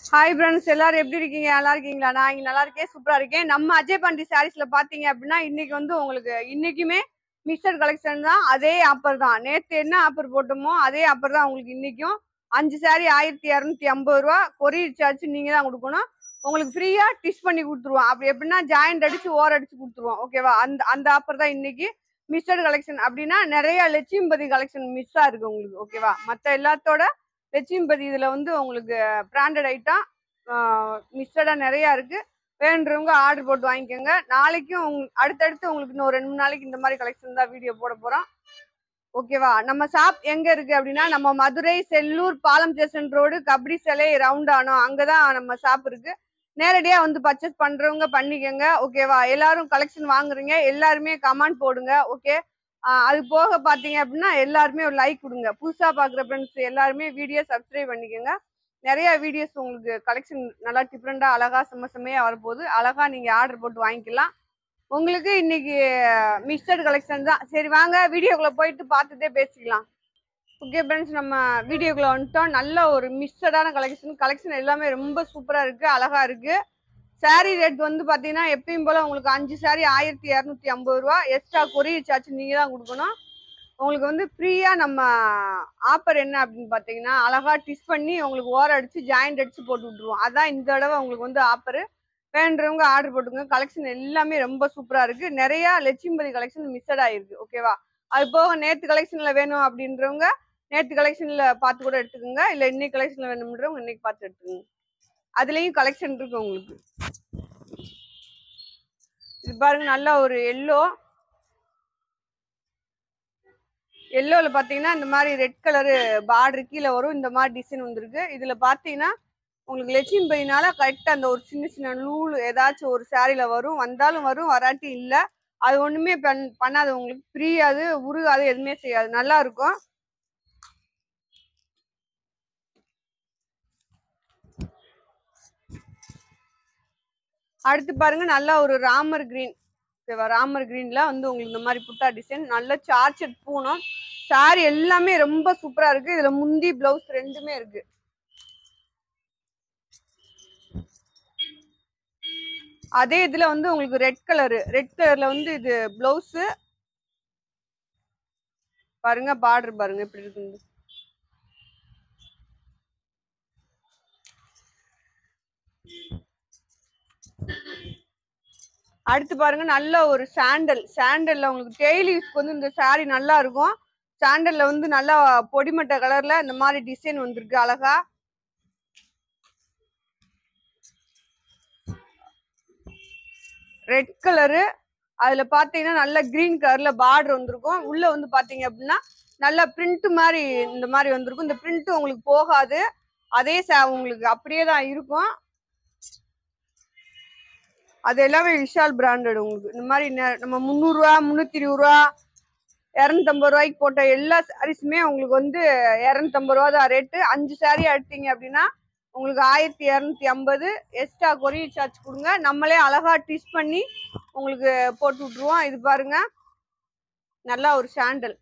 Hi friends, எல்லாரும் எப்படி இருக்கீங்க? நல்லா இருக்கீங்களா? நான் இங்கே நல்லா இருக்கேன், சூப்பராக இருக்கேன். நம்ம அஜய் பாண்டி சாரீஸில் பார்த்தீங்க அப்படின்னா இன்னைக்கு வந்து உங்களுக்கு இன்னைக்குமே மிக்சர் கலெக்ஷன் தான். அதே ஆஃபர் தான். நேற்று என்ன ஆஃபர் போட்டோமோ அதே ஆஃபர் தான் உங்களுக்கு இன்னைக்கும். 5 சாரீ 1250 ரூபா. கொரியர் சார்ஜ் நீங்கள் தான் கொடுக்கணும். உங்களுக்கு ஃப்ரீயாக டிஷ் பண்ணி கொடுத்துருவோம். அப்படி எப்படின்னா ஜாயிண்ட் அடிச்சு ஓர் அடிச்சு கொடுத்துருவோம். ஓகேவா? அந்த அந்த ஆஃபர் தான் இன்னைக்கு. மிக்சர் கலெக்ஷன் அப்படின்னா நிறைய லட்சுமிபதி கலெக்ஷன் மிஸ்ஸாக இருக்கு உங்களுக்கு. ஓகேவா? மற்ற எல்லாத்தோட லட்சுமிபதி இதில் வந்து உங்களுக்கு பிராண்டட் ஐட்டம் மிக்சடா நிறைய இருக்கு. வேணுறவங்க ஆர்டர் போட்டு வாங்கிக்கோங்க. நாளைக்கும் அடுத்தடுத்து உங்களுக்கு இன்னும் 2-3 நாளைக்கு இந்த மாதிரி கலெக்ஷன் தான் வீடியோ போட போறோம். ஓகேவா? நம்ம ஷாப் எங்க இருக்கு அப்படின்னா நம்ம மதுரை செல்லூர் பாலம் ஸ்டேஷன் ரோடு கபடி சிலை ரவுண்டானோ அங்கதான் நம்ம ஷாப் இருக்கு. நேரடியா வந்து பர்ச்சேஸ் பண்றவங்க பண்ணிக்கோங்க. ஓகேவா? எல்லாரும் கலெக்ஷன் வாங்குறீங்க, எல்லாருமே கமெண்ட் போடுங்க. ஓகே, அது போக பாத்தீங்க அப்படின்னா எல்லாருமே ஒரு லைக் கொடுங்க. புதுசா பாக்குற ஃப்ரெண்ட்ஸ் எல்லாருமே வீடியோ சப்ஸ்கிரைப் பண்ணிக்கோங்க. நிறைய வீடியோஸ் உங்களுக்கு கலெக்ஷன் நல்லா டிஃப்ரெண்டா அழகா செம்மையா வரப்போகுது. அழகா நீங்க ஆர்டர் போட்டு வாங்கிக்கலாம். உங்களுக்கு இன்னைக்கு மிக்சட் கலெக்ஷன் தான். சரி வாங்க வீடியோக்குள்ள போயிட்டு பார்த்துட்டே பேசிக்கலாம். ஓகே ஃப்ரெண்ட்ஸ், நம்ம வீடியோக்குள்ள வந்துட்டோம். நல்ல ஒரு மிக்சடான கலெக்ஷன் எல்லாமே ரொம்ப சூப்பரா இருக்கு, அழகா இருக்கு. சாரீ ரேட் வந்து பாத்தீங்கன்னா எப்பயும் போல உங்களுக்கு 5 சாரீ 1250 ரூபா. எக்ஸ்ட்ரா கொரியர் சார்ஜ் நீங்க தான் கொடுக்கணும். உங்களுக்கு வந்து ஃப்ரீயா நம்ம ஆஃபர் என்ன அப்படின்னு பாத்தீங்கன்னா அழகா டிஷ் பண்ணி உங்களுக்கு ஓர அடிச்சு ஜாயிண்ட் அடிச்சு போட்டு விட்டுருவோம். அதான் இந்த தடவை உங்களுக்கு வந்து ஆஃபர். வேண்டவங்க ஆர்டர் போட்டுங்க. கலெக்ஷன் எல்லாமே ரொம்ப சூப்பரா இருக்கு. நிறைய லட்சுமிபதி கலெக்ஷன் மிஸ்ஸட் ஆயிருக்கு. ஓகேவா? அது போக நேத்து கலெக்ஷன்ல வேணும் அப்படின்றவங்க நேத்து கலெக்ஷன்ல பார்த்து கூட எடுத்துக்கோங்க. இல்ல இன்னைக்கு கலெக்ஷன்ல வேணும்ன்றவங்க இன்னைக்கு பார்த்து எடுத்துக்கோங்க. அதுலயும் கலெக்ஷன் இருக்கு உங்களுக்கு. இது பாருங்க, நல்ல ஒரு எல்லோல பாத்தீங்கன்னா இந்த மாதிரி ரெட் கலரு பார்டர் கீழே வரும். இந்த மாதிரி டிசைன் வந்திருக்கு. இதுல பாத்தீங்கன்னா உங்களுக்கு லட்சுமிபதினால கரெக்டா அந்த ஒரு சின்ன சின்ன நூல் ஏதாச்சும் ஒரு சாரியில வரும். வந்தாலும் வரும், வராட்டி இல்ல. அது ஒண்ணுமே பண்ணாது. உங்களுக்கு ஃப்ரீயாது, உருகாது, எதுவுமே செய்யாது. நல்லா இருக்கும். அடுத்து பாருங்க, நல்லா ஒரு ராமர் கிரீன். ராமர் கிரீன்ல வந்து உங்களுக்கு இந்த மாதிரி புட்டா டிசைன் நல்ல சார்ஜட் பூனம். சாரி எல்லாமே ரொம்ப சூப்பரா இருக்கு. இதுல முந்தி பிளவுஸ் ரெண்டுமே இருக்கு. அதே இதுல வந்து உங்களுக்கு ரெட் கலர்ல வந்து இது பிளவுஸ் பாருங்க. பார்டர் பாருங்க எப்படி இருக்கு. அடுத்து பாருங்க, நல்ல ஒரு சாண்டல்ல உங்களுக்கு டெய்லி யூஸ்க்கு வந்து இந்த சாரி நல்லா இருக்கும். சாண்டல்ல வந்து நல்லா பொடிமட்ட கலர்ல இந்த மாதிரி டிசைன் வந்திருக்கு அழகா. ரெட் கலரு, அதுல பாத்தீங்கன்னா நல்ல கிரீன் கலர்ல பார்டர் வந்திருக்கும். உள்ள வந்து பாத்தீங்க அப்படின்னா நல்ல பிரிண்ட் மாதிரி இந்த மாதிரி வந்திருக்கும். இந்த பிரிண்ட் உங்களுக்கு போகாது. அதே உங்களுக்கு அப்படியே தான் இருக்கும். அது எல்லாமே விஷால் பிராண்டட். உங்களுக்கு இந்த மாதிரி நம்ம 300 ரூபா 320 ரூபா 250 ரூபாய்க்கு போட்ட எல்லா சாரீஸுமே உங்களுக்கு வந்து 250 ரூபா தான் ரேட்டு. 5 சாரீ எடுத்தீங்க அப்படின்னா உங்களுக்கு 1250. எக்ஸ்ட்ரா கொரியர் சார்ஜ் கொடுங்க. நம்மளே அழகா டிஷ் பண்ணி உங்களுக்கு போட்டு விட்டுருவோம். இது பாருங்க, நல்லா ஒரு சாண்டல்.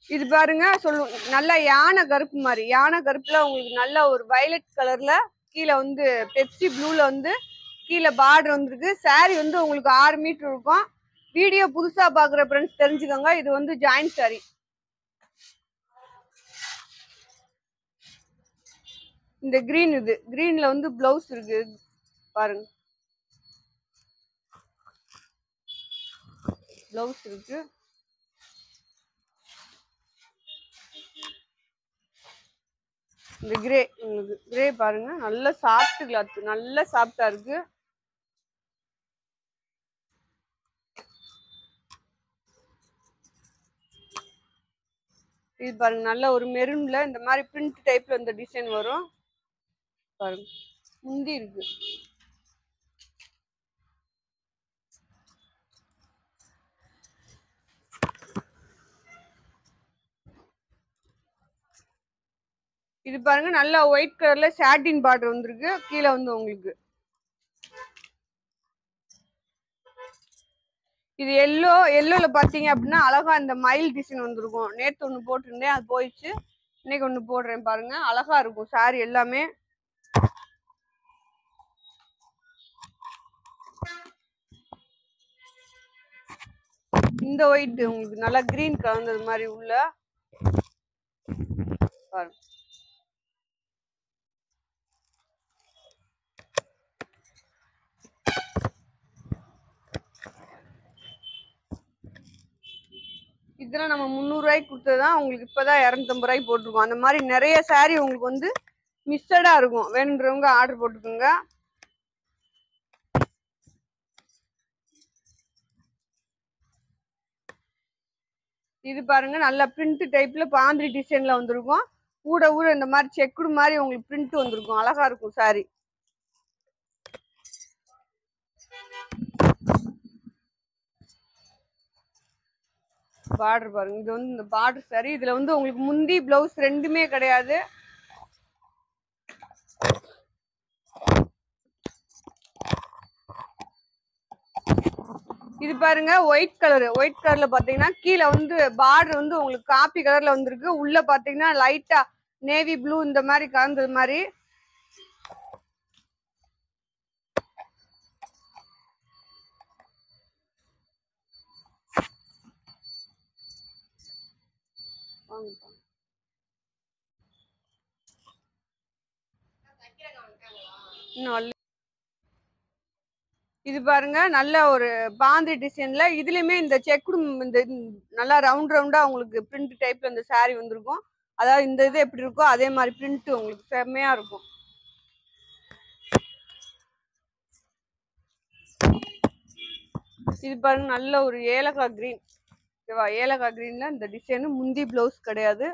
இது பாருங்க நல்லா யானை கருப்பு மாதிரி. யானை கருப்புல உங்களுக்கு நல்ல ஒரு வயலட் கலர்ல கீழே வந்து பெப்சி ப்ளூல வந்து கீழே பார்டர் வந்துருக்கு. சாரி வந்து உங்களுக்கு 6 மீட்டர் இருக்கும். வீடியோ புதுசா பாக்குற ஃப்ரெண்ட்ஸ் தெரிஞ்சுக்கோங்க, இது வந்து ஜாயிண்ட் சாரி. இந்த கிரீன், இது கிரீன்ல வந்து பிளவுஸ் இருக்கு பாருங்க. பிளவுஸ் இருக்கு. இந்த கிரே, உங்களுக்கு கிரே பாருங்க, நல்ல சாஃப்ட் கிளாத், நல்ல சாஃப்டா இருக்கு. இது பாருங்க, நல்ல ஒரு மெரூன்ல இந்த மாதிரி பிரிண்ட் டைப்ல இந்த டிசைன் வரும் பாருங்க. முந்தி இருக்கு. இது பாருங்க, நல்ல ஒயிட் கலர்ல சாட்டின் பார்டர் வந்திருக்கு. கீழே வந்து உங்களுக்கு இது எல்லோல பாத்தீங்க அப்படின்னா அழகா இந்த மயில் டிசைன் வந்திருக்கும். நேத்து ஒண்ணு போட்டிருந்தேன், அது போயிடுச்சு. இன்னைக்கு ஒண்ணு போடுறேன் பாருங்க, அழகா இருக்கும் சாரி எல்லாமே. இந்த ஒயிட் உங்களுக்கு நல்லா கிரீன் கலந்தது மாதிரி உள்ள பாருங்க. இதெல்லாம் நம்ம 300 ரூபாய்க்கு கொடுத்ததுதான், உங்களுக்கு இப்பதான் 250 ரூபாய்க்கு போட்டிருக்கோம். அந்த மாதிரி நிறைய சாரி உங்களுக்கு வந்து மிக்சடா இருக்கும். வேணுன்றவங்க ஆர்டர் போட்டுக்கோங்க. இது பாருங்க, நல்ல பிரிண்ட் டைப்ல பாந்திரி டிசைன்ல வந்திருக்கும். ஊட ஊட இந்த மாதிரி செக்குடு மாதிரி உங்களுக்கு பிரிண்ட் வந்திருக்கும். அழகா இருக்கும் சாரி. பார்டர் பாருங்க, இது வந்து இந்த பார்டர் சாரி. இதுல வந்து உங்களுக்கு முந்தி பிளவுஸ் ரெண்டுமே கிடையாது. இது பாருங்க ஒயிட் கலர். ஒயிட் கலர்ல பாத்தீங்கன்னா கீழே வந்து பார்டர் வந்து உங்களுக்கு காப்பி கலர்ல வந்திருக்கு. உள்ள பாத்தீங்கன்னா லைட்டா நேவி ப்ளூ இந்த மாதிரி கலந்தது மாதிரி. இது பாருங்க நல்ல ஒரு பாந்தி டிசைன்ல, இதுலயுமே இந்த செக்குடு இந்த நல்லா ரவுண்ட் ரவுண்டா உங்களுக்கு பிரிண்ட் டைப்ல இந்த சாரி வந்திருக்கும். அதாவது இந்த இது எப்படி இருக்கோ அதே மாதிரி பிரிண்ட் உங்களுக்கு செம்மையா இருக்கும். இது பாருங்க நல்ல ஒரு ஏலக்காய் கிரீன். ஓகேவா, ஏலக்காய் கிரீன்ல இந்த டிசைன். முந்தி பிளவுஸ் கிடையாது.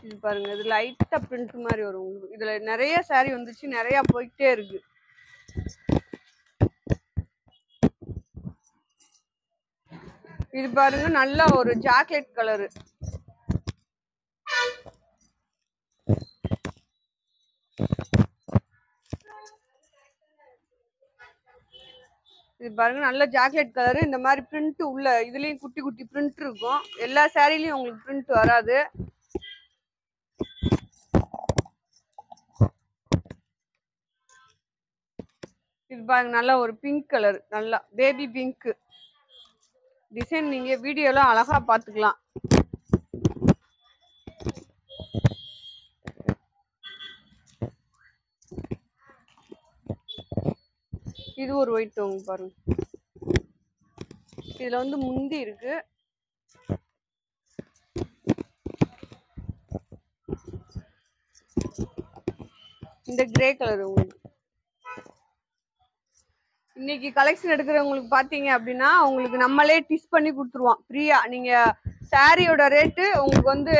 இது பாருங்க, இது லைட்டா பிரிண்ட் மாதிரி வரும் உங்களுக்கு. இதுல நிறைய சாரி வந்துச்சு, நிறைய போயிட்டே இருக்கு. இது பாருங்க நல்ல ஒரு சாக்லேட் கலரு. இது பாருங்க நல்ல சாக்லேட் கலரு. இந்த மாதிரி பிரிண்ட் உள்ள இதுலயும் குட்டி குட்டி பிரிண்ட் இருக்கும். எல்லா சாரிலயும் உங்களுக்கு பிரிண்ட் வராது. இது பாருங்க நல்ல ஒரு பிங்க் கலர், நல்லா பேபி பிங்க் டிசைன். நீங்க வீடியோல அழகா பாத்துக்கலாம். இது ஒரு ஒயிட் டோன் பாருங்க. இதுல வந்து முந்தி இருக்கு. இந்த கிரே கலர் உங்களுக்கு இன்னைக்கு கலெக்ஷன் எடுக்கிறவங்களுக்கு பாத்தீங்க அப்படின்னா உங்களுக்கு நம்மளே டிஸ் பண்ணி கொடுத்துருவோம் ஃப்ரீயா. நீங்க சாரியோட ரேட்டு உங்களுக்கு வந்து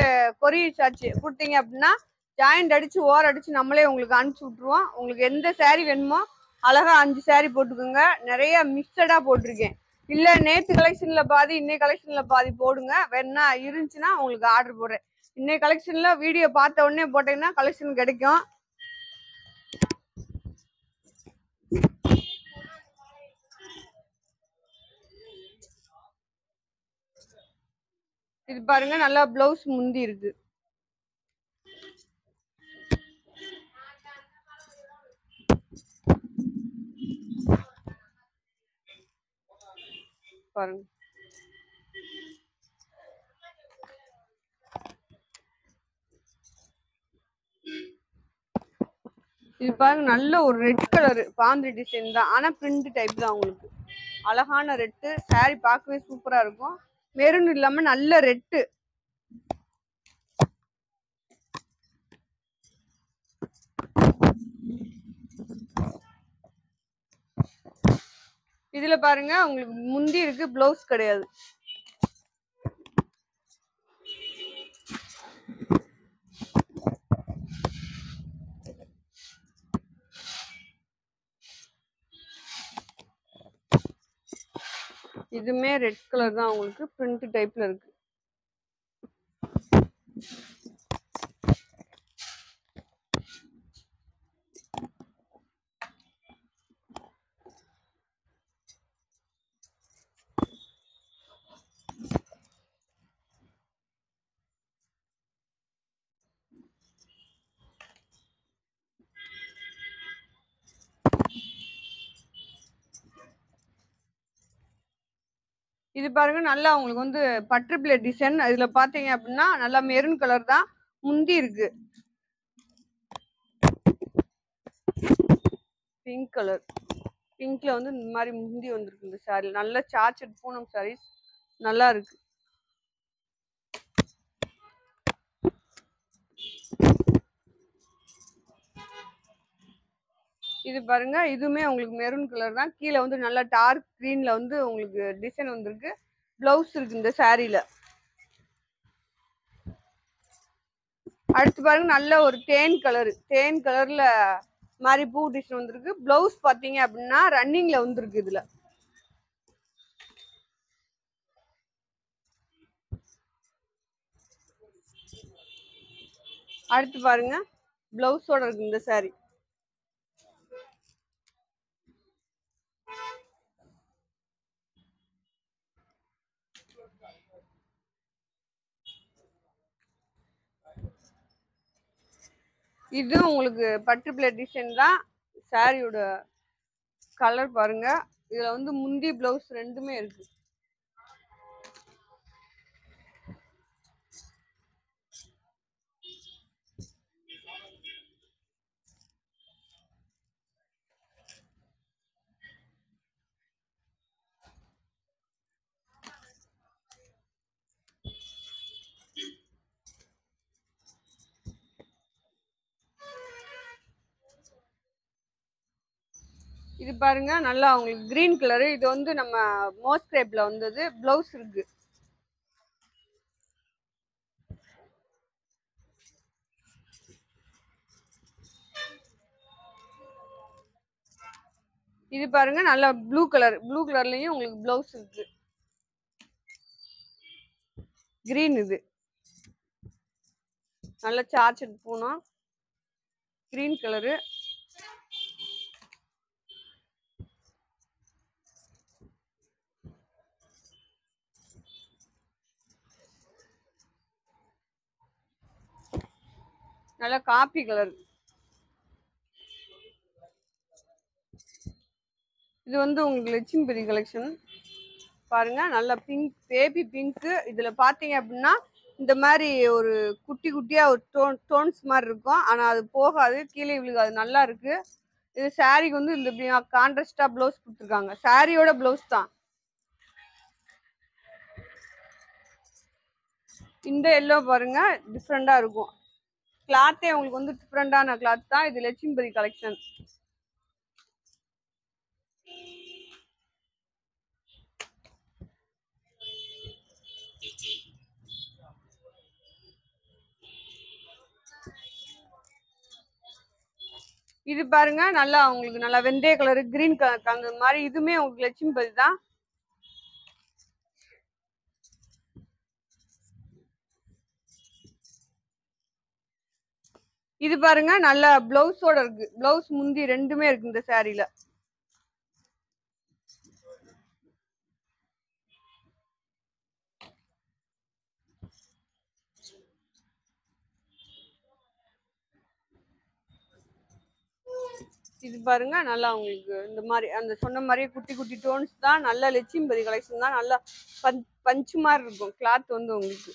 கொரியர் சார்ஜ் கொடுத்தீங்க அப்படின்னா ஜாயிண்ட் அடிச்சு ஓர் அடிச்சு நம்மளே உங்களுக்கு அனுப்பிச்சு விட்டுருவோம். உங்களுக்கு எந்த சாரி வேணுமோ அழகா 5 சாரி போட்டுக்கோங்க. நிறைய மிக்சடா போட்டிருக்கேன். இல்ல நேத்து கலெக்ஷன்ல பாதி இன்னைக்கு கலெக்ஷன்ல பாதி போடுங்க. வேணா இருந்துச்சுன்னா உங்களுக்கு ஆர்டர் போடுறேன். இன்னைக்கு கலெக்ஷன்ல வீடியோ பார்த்த உடனே போட்டீங்கன்னா கலெக்ஷன் கிடைக்கும். இது பாருங்க நல்லா பிளவுஸ் முந்தி இருக்கு. பாருங்க இது பாருங்க நல்ல ஒரு ரெட் கலர் பாந்திரி டிசைன் தான். ஆனா பிரிண்ட் டைப் தான் உங்களுக்கு. அழகான ரெட்டு. சாரி பார்க்கவே சூப்பரா இருக்கும். மெரூன் இல்லாம நல்ல ரெட்டு. இதுல பாருங்க உங்களுக்கு முந்தி இருக்கு, பிளவுஸ் கிடையாது. இதுமே ரெட் கலர் தான் உங்களுக்கு, பிரிண்ட் டைப்ல இருக்கு. இது பாருங்க, நல்லா உங்களுக்கு வந்து பட்டர் பிளேட் டிசைன். இதுல பாத்தீங்க அப்படின்னா நல்லா மெரூன் கலர் தான் முந்தி இருக்கு. பிங்க் கலர், பிங்க்ல வந்து இந்த மாதிரி முந்தி வந்திருக்கு. இந்த சாரி நல்ல சார்ஜட் பூனம் சாரீஸ், நல்லா இருக்கு. இது பாருங்க, இதுவுமே உங்களுக்கு மெரூன் கலர் தான். கீழே வந்து நல்லா டார்க் கிரீன்ல வந்து உங்களுக்கு டிசைன் வந்திருக்கு. பிளவுஸ் இருக்கு இந்த சாரீல. அடுத்து பாருங்க, நல்ல ஒரு தேன் கலர்ல மாதிரி பூ டிசைன் வந்திருக்கு. பிளவுஸ் பாத்தீங்க அப்படின்னா ரன்னிங்ல வந்திருக்கு இதுல. அடுத்து பாருங்க, பிளவுஸோட இருக்கு இந்த சாரி. இது உங்களுக்கு பட்டு பிளேட் டிசைன் தான். சாரியோட கலர் பாருங்க, இதுல வந்து முந்தி பிளவுஸ் ரெண்டுமே இருக்கு. இது பாருங்க, நல்லா உங்களுக்கு கிரீன் கலரு. இது வந்து நம்ம மோஸ்கிரேப்ல வந்தது. பிளவுஸ் இருக்கு. இது பாருங்க, நல்லா ப்ளூ கலர்லயும் உங்களுக்கு பிளவுஸ் இருக்கு. கிரீன், இது நல்ல சார்ஜட் பூனம் கிரீன் கலரு. நல்ல காப்பி கலர். இது வந்து உங்களுக்கு லட்சுமிபதி கலெக்ஷன் பாருங்க. நல்ல பிங்க், பேபி பிங்க். இதுல பாத்தீங்க அப்படின்னா இந்த மாதிரி ஒரு குட்டி குட்டியா ஒரு டோன்ஸ் மாதிரி இருக்கும். ஆனா அது போகாது, கீழே விழுகாது, நல்லா இருக்கு. இது சாரிக்கு வந்து இந்த கான்ட்ராஸ்டா பிளவுஸ் கொடுத்துருக்காங்க. சாரியோட பிளவுஸ் தான். இந்த எல்லோ பாருங்க, டிஃப்ரெண்டா இருக்கும். கிளாத்தே உங்களுக்கு வந்து டிஃப்ரெண்டான கிளாத் தான். இது லட்சுமிபதி கலெக்ஷன். இது பாருங்க, நல்லா உங்களுக்கு நல்லா வெந்தய கலர், கிரீன் கலர் அந்த மாதிரி. இதுமே உங்களுக்கு லட்சுமிபதி தான். இது பாருங்க, நல்ல பிளவுஸோட இருக்கு. பிளவுஸ் முந்தி ரெண்டுமே இருக்கு இந்த சாரில. இது பாருங்க, நல்லா உங்களுக்கு இந்த மாதிரி அந்த சொன்ன மாதிரியே குட்டி குட்டி டோன்ஸ் தான். நல்ல லட்சுமிபதி கலெக்ஷன் தான். நல்லா பஞ்சு மாதிரி இருக்கும் கிளாத் வந்து உங்களுக்கு.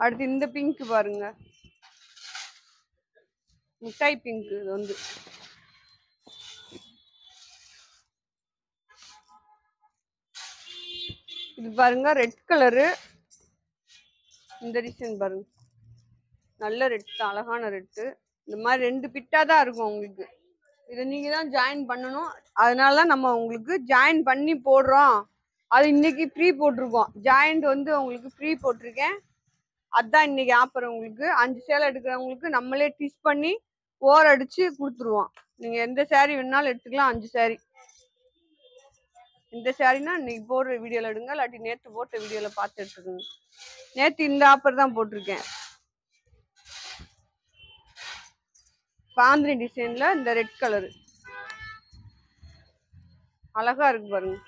அடுத்து இந்த பிங்க் பாருங்க, மிட்டாய் பிங்க். இது வந்து இது பாருங்க, ரெட் கலரு. இந்த டிசைன் பாருங்க, நல்ல ரெட் தான், அழகான ரெட்டு. இந்த மாதிரி ரெண்டு பிட்டா தான் இருக்கும் உங்களுக்கு. இதை நீங்க தான் ஜாயின் பண்ணணும். அதனாலதான் நம்ம உங்களுக்கு ஜாயின் பண்ணி போடுறோம். அது இன்னைக்கு ஃப்ரீ போட்டிருக்கோம். ஜாயிண்ட் வந்து உங்களுக்கு ஃப்ரீ போட்டிருக்கேன். அதுதான் இன்னைக்கு ஆஃபர். உங்களுக்கு 5 சேலை எடுக்கிறவங்களுக்கு நம்மளே டிச் பண்ணி ஓர் அடிச்சு கொடுத்துருவோம். நீங்க எந்த சாரி வேணாலும் எடுத்துக்கலாம். 5 சாரி. இந்த சாரினா இன்னைக்கு போடுற வீடியோல எடுங்க, இல்லாட்டி நேற்று போட்ட வீடியோல பார்த்து எடுத்துக்கோங்க. நேற்று இந்த ஆஃபர் தான் போட்டிருக்கேன். பாந்தினி டிசைன்ல இந்த ரெட் கலரு அழகா இருக்கு பாருங்க.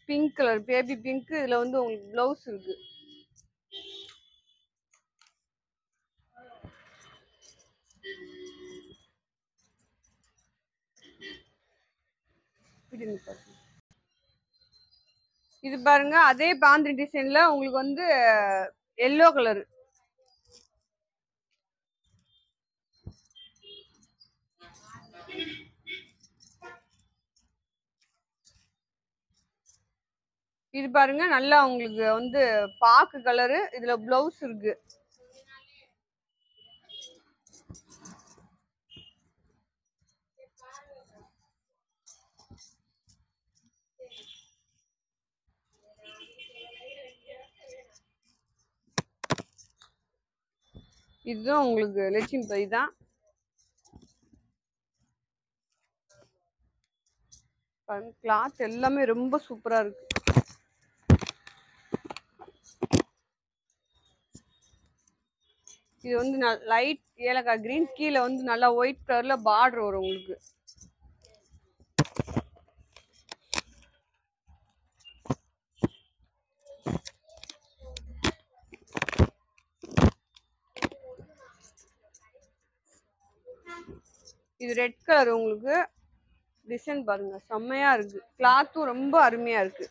Pink colour, baby pink. இதுல வந்து உங்களுக்கு பிளவுஸ் இருக்கு. இது பாருங்க அதே பாந்தினி டிசைன்ல உங்களுக்கு வந்து எல்லோ கலர். இது பாருங்க நல்லா உங்களுக்கு வந்து பாக்கு கலரு, இதுல பிளவுஸ் இருக்கு. இதுதான் உங்களுக்கு லட்சுமி பை தான். கிளாத் எல்லாமே ரொம்ப சூப்பரா இருக்கு. இது வந்து லைட் ஏலக்காய் கிரீன், கீழே வந்து நல்லா ஒயிட் கலர்ல பார்டர் வரும் உங்களுக்கு. இது ரெட் கலர் உங்களுக்கு. டிசைன் பாருங்க செம்மையா இருக்கு. கிளாத்தும் ரொம்ப அருமையா இருக்கு.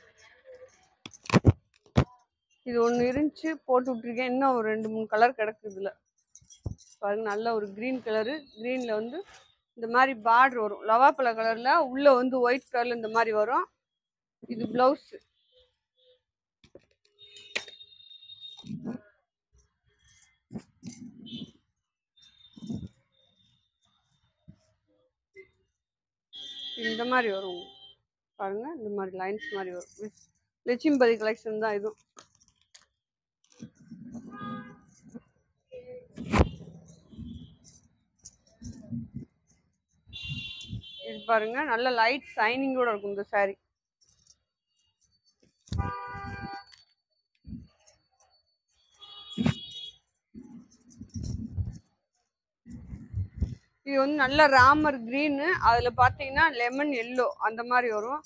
இது ஒண்ணு இருந்துச்சு போட்டு விட்டுருக்கேன். இன்னும் ஒரு 2-3 கலர் கிடக்கு இதுல. பாருங்க நல்ல ஒரு கிரீன் கலரு. கிரீன்ல வந்து இந்த மாதிரி பார்டர் வரும். லவாப்பழ கலர்ல உள்ள வந்து ஒயிட் கலர்ல இந்த மாதிரி வரும். இது பிளவுஸ். இந்த மாதிரி வரும் பாருங்க. இந்த மாதிரி லைன்ஸ் மாதிரி வரும். லட்சுமிபதி கலெக்ஷன் தான் இதுவும். இது பாருங்க நல்ல லைட் ஷைனிங்கோட இருக்கும் இந்த சாரி. இது வந்து நல்ல ராமர் கிரீன், அதுல பாத்தீங்கன்னா லெமன் எல்லோ அந்த மாதிரி வரும்.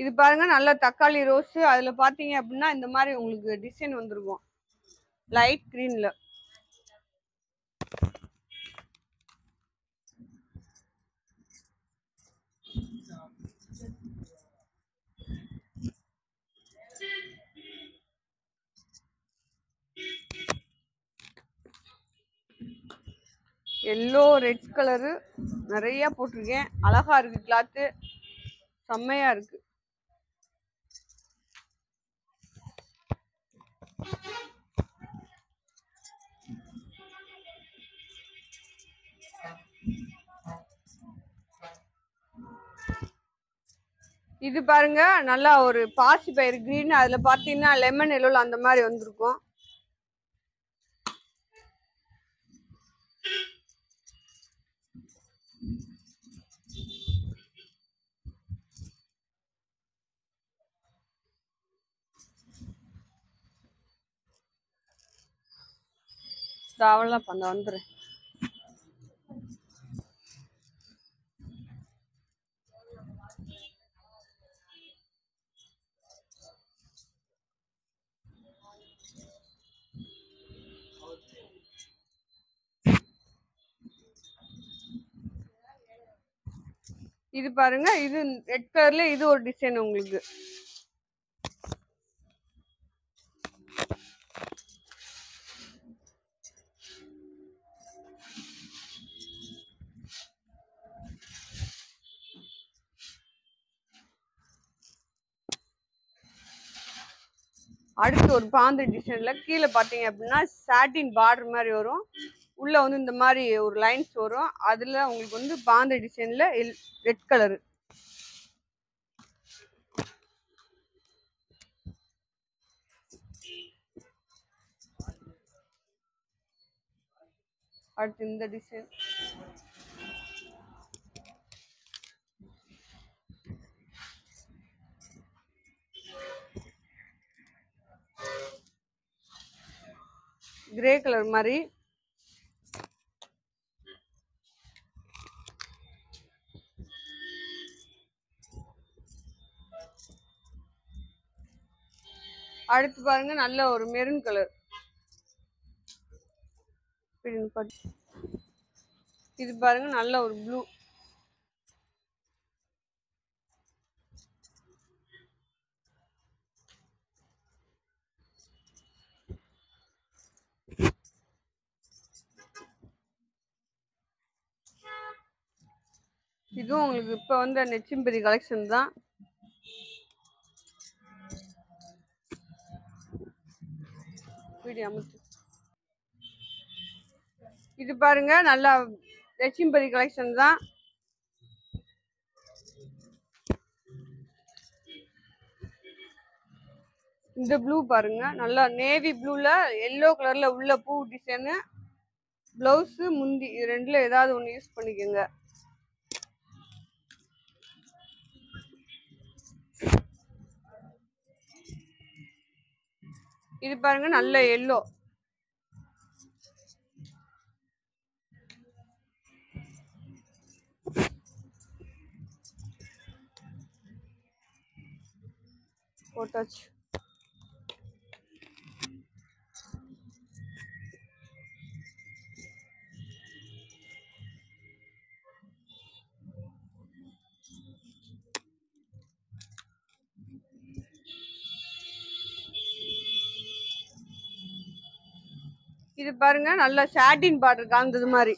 இது பாருங்க நல்ல தக்காளி ரோஸ், அதுல பாத்தீங்க அப்படின்னா இந்த மாதிரி உங்களுக்கு டிசைன் வந்துருக்கும் லைட் கிரீன்ல. எல்லோ ரெட் கலரு நிறைய போட்டிருக்கேன். அழகா இருக்கு கிளாத்து, செம்மையா இருக்கு. இது பாருங்க நல்லா ஒரு பாசி பயிர் கிரீன், அதுல பாத்தீங்கன்னா லெமன் எல்லோல அந்த மாதிரி வந்திருக்கும். அவ்வளவுதான் பண்ண வந்துடுறேன். இது பாருங்க இது ரெட் கலர்ல இது ஒரு டிசைன் உங்களுக்கு. அடுத்து ஒரு பாந்து டிசைன்ல கீழே பாத்தீங்க அப்படின்னா சாட்டின் பார்டர் மாதிரி வரும். உள்ள வந்து இந்த மாதிரி ஒரு லைன்ஸ் வரும். அதுல உங்களுக்கு வந்து பாந்து டிசைன்ல ரெட் கலரு. அடுத்து இந்த டிசைன். கிரே கலர் மாதிரி. அடுத்து பாருங்க நல்ல ஒரு மெரூன் கலர். இது பாருங்க நல்ல ஒரு ப்ளூ. இதுவும் உங்களுக்கு இப்ப வந்து நெச்சிம்பரி கலெக்ஷன் தான். இது பாருங்க நல்லா நெச்சிம்பரி கலெக்ஷன் தான். இந்த ப்ளூ பாருங்க நல்லா நேவி ப்ளூல எல்லோ கலர்ல உள்ள பூ டிசைனு. பிளவுஸ் முந்தி இது ரெண்டுல ஏதாவது ஒன்று யூஸ் பண்ணிக்கோங்க. இது பாருங்க நல்ல எல்லோ. போட்டாச்சு. இது பாருங்க நல்ல சாட்டின் பார்டர் காந்தது மாதிரி.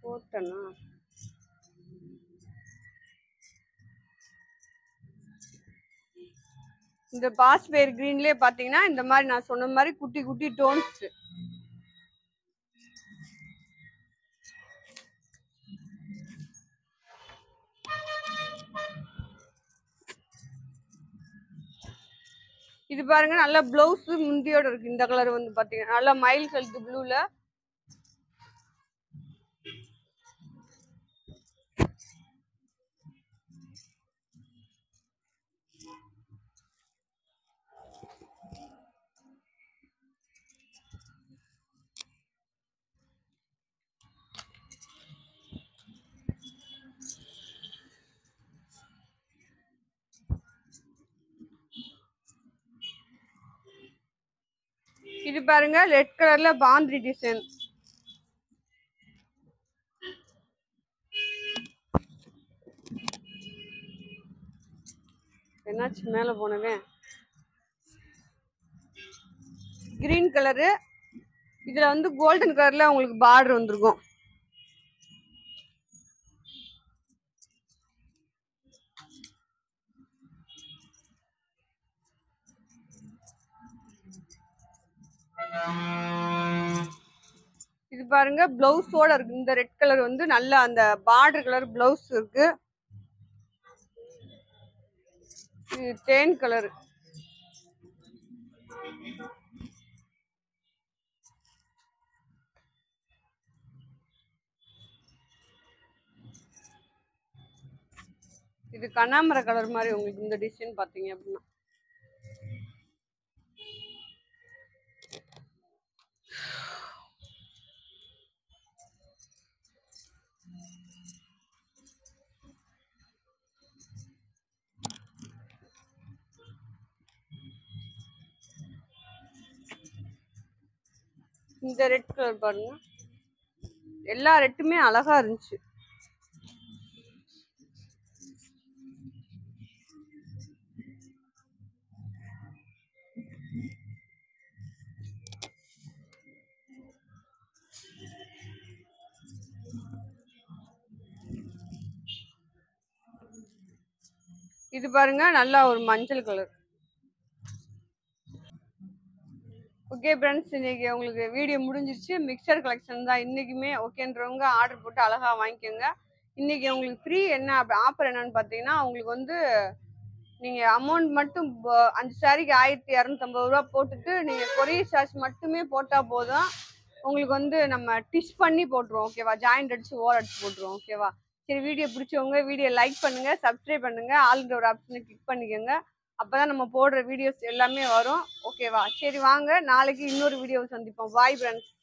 போட்டனா இந்த பாஸ்பேர் கிரீன்லயே பாத்தீங்கன்னா இந்த மாதிரி நான் சொன்ன மாதிரி குட்டி குட்டி டோன்ஸ். இது பாருங்க நல்ல பிளவுஸ் முந்தியோட இருக்கு. இந்த கலர் வந்து பாத்தீங்கன்னா நல்ல மயில் கழுத்து ப்ளூல. இது பாருங்க ரெட் கலர்ல பாந்திரி டிசைன். என்னாச்சு மேல போனவே. Green colour. இதுல வந்து கோல்டன் கலர்ல உங்களுக்கு பார்டர் வந்திருக்கும். இது பாருங்க பிளவுஸோட இருக்கு. இந்த ரெட் கலர் வந்து நல்ல அந்த பார்டர் கலர் பிளவுஸ் இருக்கு. இது தேன் கலர். இது கனாமர கலர் மாதிரி உங்களுக்கு இந்த டிசைன் பாத்தீங்க அப்படின்னா. இந்த ரெட் கலர் பாருங்க. எல்லா ரெட்டுமே அழகா இருந்துச்சு. இது பாருங்க நல்லா ஒரு மஞ்சள் கலர். ஓகே ஃப்ரெண்ட்ஸ், இன்னைக்கு உங்களுக்கு வீடியோ முடிஞ்சிருச்சு. மிக்சர் கலெக்ஷன் தான் இன்னைக்குமே. ஓகேன்றவங்க ஆர்டர் போட்டு அழகா வாங்கிக்கோங்க. இன்னைக்கு உங்களுக்கு ஃப்ரீ என்ன ஆஃபர் என்னன்னு பார்த்தீங்கன்னா, உங்களுக்கு வந்து நீங்கள் அமௌண்ட் மட்டும் 5 சாரிக்கு 1250 ரூபா போட்டுட்டு நீங்கள் கொரியர் சார்ஜ் மட்டுமே போட்டால் போதும். உங்களுக்கு வந்து நம்ம டிஷ் பண்ணி போட்டுருவோம். ஓகேவா? ஜாயிண்ட் அடிச்சு ஓர் அடிச்சு போட்டுருவோம். ஓகேவா? சரி, வீடியோ பிடிச்சவங்க வீடியோ லைக் பண்ணுங்க, சப்ஸ்கிரைப் பண்ணுங்க, ஆல்ன்ற ஒரு ஆப்ஷனை கிளிக் பண்ணிக்கோங்க. அப்பதான் நம்ம போடுற வீடியோஸ் எல்லாமே வரும். ஓகேவா? சரி வாங்க, நாளைக்கு இன்னொரு வீடியோவை சந்திப்போம். Bye friends.